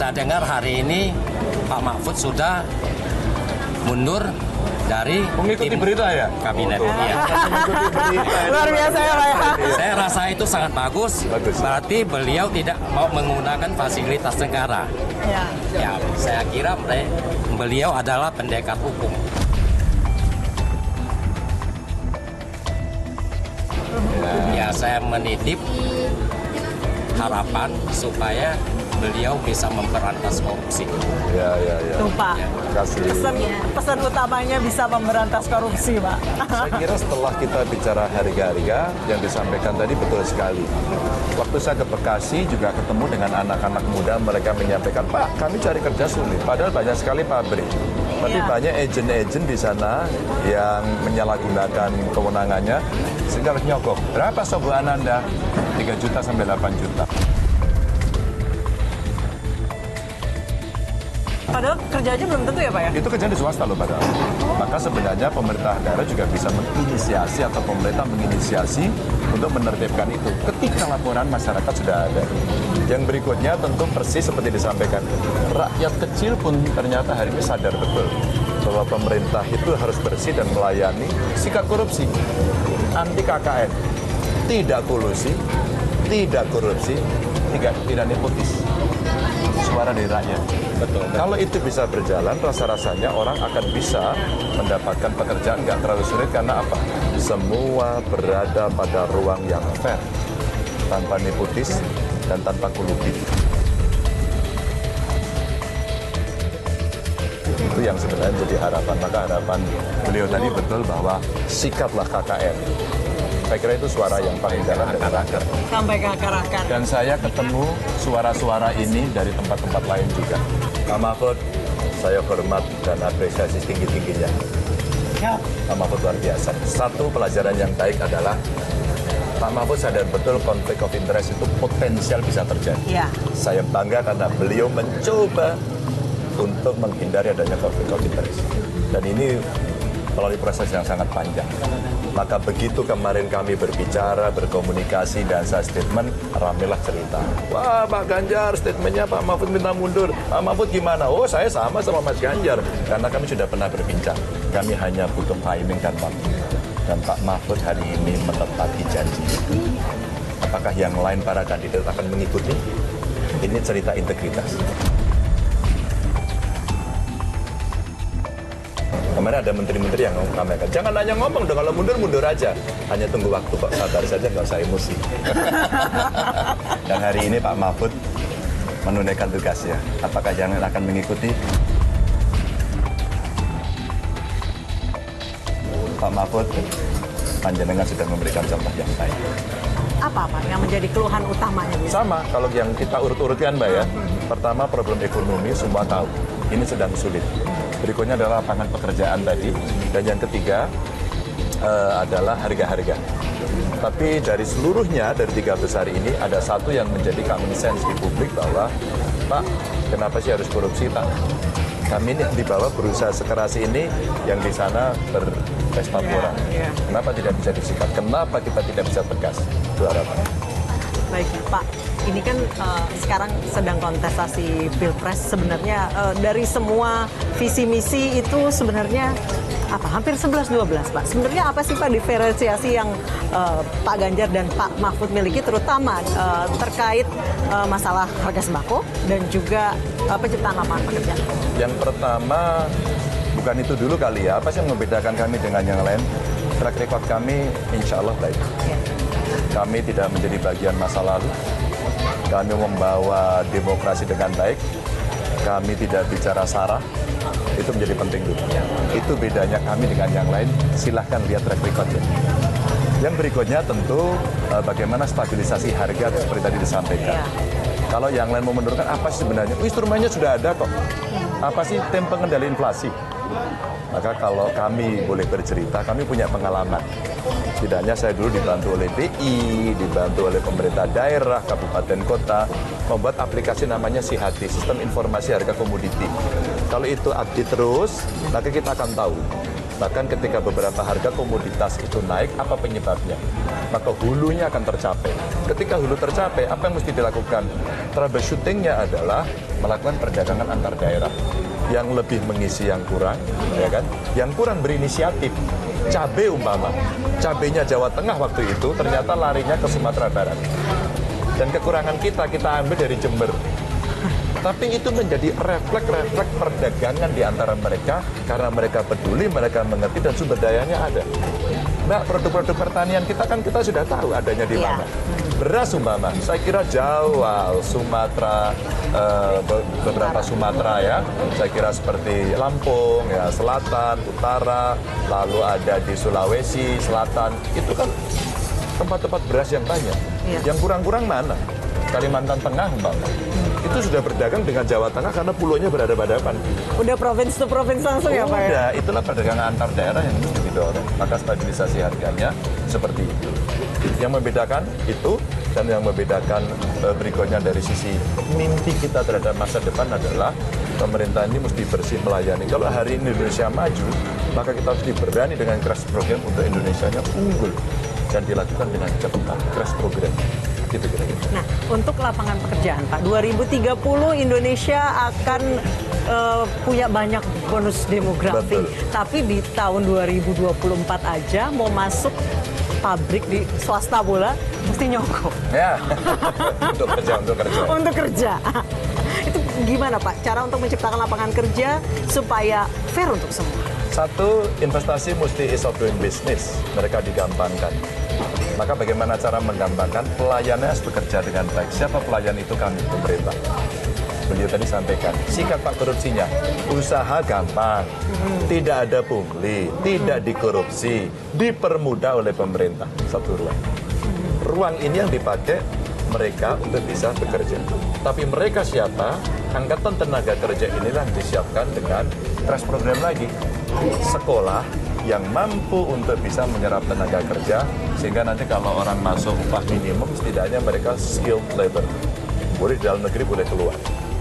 saya dengar hari ini Pak Mahfud sudah mundur dari mengikuti berita ya? kabinet. Iya. Luar biasa ya Pak. Saya rasa itu sangat bagus. Berarti beliau tidak mau menggunakan fasilitas negara. Ya. Ya, saya kira beliau adalah pendekar hukum. Ya, saya menitip harapan supaya beliau bisa memberantas korupsi. Ya. Tuh Pak, Kasih. pesan utamanya bisa memberantas korupsi Pak. Saya kira setelah kita bicara harga-harga yang disampaikan tadi betul sekali. Waktu saya ke Bekasi juga ketemu dengan anak-anak muda, mereka menyampaikan, Pak, kami cari kerja sulit. Padahal banyak sekali pabrik. Tapi banyak agen-agen di sana yang menyalahgunakan kewenangannya sehingga harus nyogok. Berapa sogokan Anda? 3 juta sampai 8 juta. Padahal kerjanya belum tentu ya Pak ya? Itu kerjaan di swasta loh padahal. Maka sebenarnya pemerintah daerah juga bisa menginisiasi atau pemerintah menginisiasi untuk menertibkan itu. Ketika laporan masyarakat sudah ada. Yang berikutnya tentu persis seperti disampaikan. Rakyat kecil pun ternyata hari ini sadar betul bahwa pemerintah itu harus bersih dan melayani sikap korupsi. Anti KKN. Tidak kolusi, tidak korupsi, tidak nepotis. Suara dari rakyat. Betul. Kalau itu bisa berjalan, rasa-rasanya orang akan bisa mendapatkan pekerjaan nggak terlalu sulit karena apa? Semua berada pada ruang yang fair, tanpa nepotis dan tanpa kolusi. Itu yang sebenarnya jadi harapan. Maka harapan beliau tadi betul bahwa sikaplah KKN. Saya kira itu suara yang paling dalam dari rakyat. Sampai ke akar-akar. Dan saya ketemu suara-suara ini dari tempat-tempat lain juga. Pak Mahfud, saya hormat dan apresiasi tinggi-tingginya. Pak Mahfud luar biasa. Satu pelajaran yang baik adalah Pak Mahfud sadar betul konflik of interest itu potensial bisa terjadi. Ya. Saya bangga karena beliau mencoba untuk menghindari adanya konflik of interest. Dan ini melalui proses yang sangat panjang. Maka begitu kemarin kami berbicara, berkomunikasi, dan saya statement, ramelah cerita. Wah, Pak Ganjar, statementnya Pak Mahfud minta mundur. Pak Mahfud gimana? Oh, saya sama Mas Ganjar. Karena kami sudah pernah berbincang. Kami hanya butuh timing dan waktu. Dan Pak Mahfud hari ini menepati janji itu. Apakah yang lain para kandidat akan mengikuti? Ini cerita integritas. Kemarin ada menteri-menteri yang ngomongkan, jangan hanya ngomong dong, kalau mundur aja. Hanya tunggu waktu kok, sabar saja, nggak usah emosi. Dan hari ini Pak Mahfud menunaikan tugasnya. Apakah yang akan mengikuti? Pak Mahfud, panjenengan sudah memberikan contoh yang baik. Apa Pak yang menjadi keluhan utamanya? Sama, kalau yang kita urut-urutkan Mbak ya. Pertama problem ekonomi, semua tahu. Ini sedang sulit. Berikutnya adalah lapangan pekerjaan tadi. Dan yang ketiga adalah harga-harga. Tapi dari seluruhnya, dari 3 besar ini, ada satu yang menjadi common sense di publik bahwa, Pak, kenapa sih harus korupsi, Pak? Kami ini di bawah berusaha sekeras ini, yang di sana berpesta pora. Kenapa tidak bisa disikat? Kenapa kita tidak bisa tegas? Itu harapan. Baik Pak, ini kan sekarang sedang kontestasi Pilpres. Sebenarnya dari semua visi misi itu sebenarnya apa? Hampir 11-12 Pak. Sebenarnya apa sih Pak diferensiasi yang Pak Ganjar dan Pak Mahfud miliki, terutama terkait masalah harga sembako dan juga penciptaan lapangan pekerjaan? Yang pertama, bukan itu dulu kali ya. Apa sih yang membedakan kami dengan yang lain? Track record kami insya Allah baik. Kami tidak menjadi bagian masa lalu. Kami membawa demokrasi dengan baik. Kami tidak bicara sara. Itu menjadi penting dulu. Itu bedanya kami dengan yang lain. Silahkan lihat track recordnya. Yang berikutnya tentu bagaimana stabilisasi harga seperti tadi disampaikan. Kalau yang lain mau menurunkan, apa sih sebenarnya? Instrumennya sudah ada kok. Apa sih tim pengendali inflasi? Maka kalau kami boleh bercerita, kami punya pengalaman. Setidaknya saya dulu dibantu oleh BI, dibantu oleh pemerintah daerah, kabupaten kota, membuat aplikasi namanya SIHATI, Sistem Informasi Harga Komoditi. Kalau itu update terus, maka kita akan tahu. Bahkan ketika beberapa harga komoditas itu naik, apa penyebabnya? Maka hulunya akan tercapai. Ketika hulu tercapai, apa yang mesti dilakukan? Troubleshooting-nya adalah melakukan perdagangan antar daerah. Yang lebih mengisi yang kurang, ya kan? Yang kurang berinisiatif. Cabai umpama, cabainya Jawa Tengah waktu itu ternyata larinya ke Sumatera Barat. Dan kekurangan kita ambil dari Jember. Tapi itu menjadi refleks perdagangan di antara mereka karena mereka peduli, mereka mengerti dan sumber dayanya ada. Mbak, produk-produk pertanian kita kan kita sudah tahu adanya di mana. Beras umpama, saya kira Jawa, Sumatera, beberapa Sumatera ya. Saya kira seperti Lampung, ya, Selatan, Utara, lalu ada di Sulawesi Selatan. Itu kan tempat-tempat beras yang banyak. Yang kurang-kurang mana? Kalimantan Tengah umpama. Itu sudah berdagang dengan Jawa Tengah karena pulaunya berhadapan-hadapan. Udah provinsi to provinsi langsung ya Pak ya? Udah, itulah perdagangan antar daerah yang mesti didorong. Maka stabilisasi harganya seperti itu. Yang membedakan itu dan yang membedakan berikutnya dari sisi mimpi kita terhadap masa depan adalah pemerintah ini mesti bersih melayani. Kalau hari ini Indonesia maju, maka kita harus berani dengan crash program untuk Indonesianya unggul dan dilakukan dengan cepat. Crash program. Gitu kira-kira. Nah, untuk lapangan pekerjaan Pak, 2030 Indonesia akan punya banyak bonus demografi. Betul. Tapi di tahun 2024 aja mau masuk pabrik di swasta pula mesti nyogok. Ya, untuk kerja. Untuk kerja. Itu gimana Pak? Cara untuk menciptakan lapangan kerja supaya fair untuk semua. Satu, investasi mesti ease of doing business. Mereka digampangkan. Maka bagaimana cara menggampangkan? Pelayannya harus bekerja dengan baik. Siapa pelayan itu? Kami, pemerintah. Beliau tadi sampaikan, sikat Pak korupsinya. Usaha gampang, tidak ada pungli, tidak dikorupsi, dipermudah oleh pemerintah. Satu ruang. Ruang ini yang dipakai mereka untuk bisa bekerja. Tapi mereka siapa? Angkatan tenaga kerja inilah yang disiapkan dengan crash program lagi. Sekolah yang mampu untuk bisa menyerap tenaga kerja, sehingga nanti kalau orang masuk upah minimum, setidaknya mereka skilled labor. Boleh di dalam negeri, boleh keluar.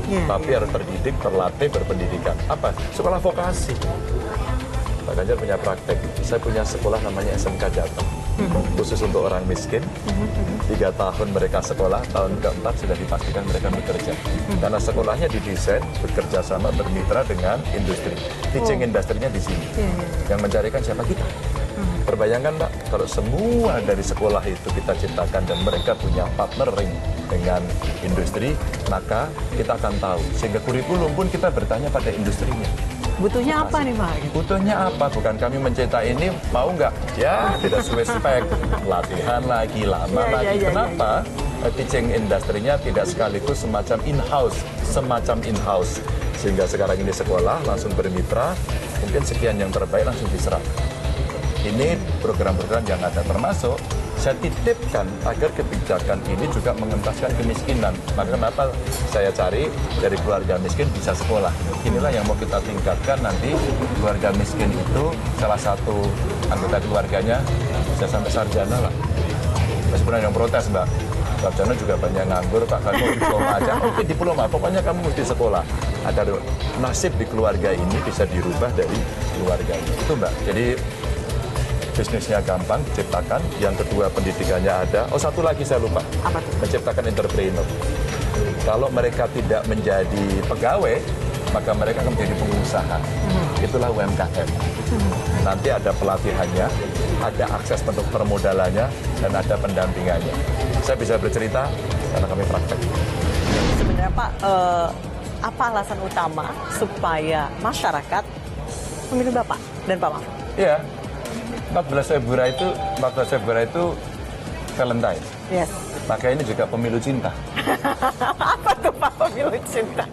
Tapi harus terdidik, terlatih, berpendidikan. Apa? Sekolah vokasi. Pak Ganjar punya praktek. Saya punya sekolah namanya SMK Jateng. Khusus untuk orang miskin. 3 tahun mereka sekolah, tahun keempat sudah dipastikan mereka bekerja. Karena sekolahnya didesain bekerja sama bermitra dengan industri. Teaching industrinya di sini. Yang mencarikan siapa? Kita. Perbayangkan Mbak, kalau semua dari sekolah itu kita ciptakan dan mereka punya partnering dengan industri, maka kita akan tahu. Sehingga kurikulum pun kita bertanya pada industrinya. Butuhnya apa nih Pak? Butuhnya apa? Bukan kami mencetak ini, mau nggak? Ya, tidak sesuai spek. Latihan lagi, lama lagi. Kenapa? Teaching industrinya tidak sekaligus semacam in-house. Sehingga sekarang ini sekolah langsung bermitra, mungkin sekian yang terbaik langsung diserap. Ini program-program yang ada, termasuk saya titipkan agar kebijakan ini juga mengentaskan kemiskinan. Maka kenapa saya cari dari keluarga miskin bisa sekolah. Inilah yang mau kita tingkatkan nanti. Keluarga miskin itu salah satu anggota keluarganya bisa sampai sarjana lah. Meskipun ada yang protes Mbak, sarjana juga banyak nganggur, Pak, kamu diploma aja. Oke, diploma, pokoknya kamu mesti sekolah. Ada nasib di keluarga ini bisa dirubah dari keluarganya. Itu Mbak, jadi bisnisnya gampang diciptakan, yang kedua pendidikannya ada. Oh, satu lagi saya lupa. Apa tuh? Menciptakan entrepreneur. Kalau mereka tidak menjadi pegawai, maka mereka akan menjadi pengusaha. Itulah UMKM. Nanti ada pelatihannya, ada akses untuk permodalannya, dan ada pendampingannya. Saya bisa bercerita karena kami praktek. Sebenarnya Pak, apa alasan utama supaya masyarakat memilih Bapak dan Pak Mahfud? Iya. 14 Februari itu Valentine. Yes. Maka ini juga pemilu cinta. Apa tuh Pak pemilu cinta?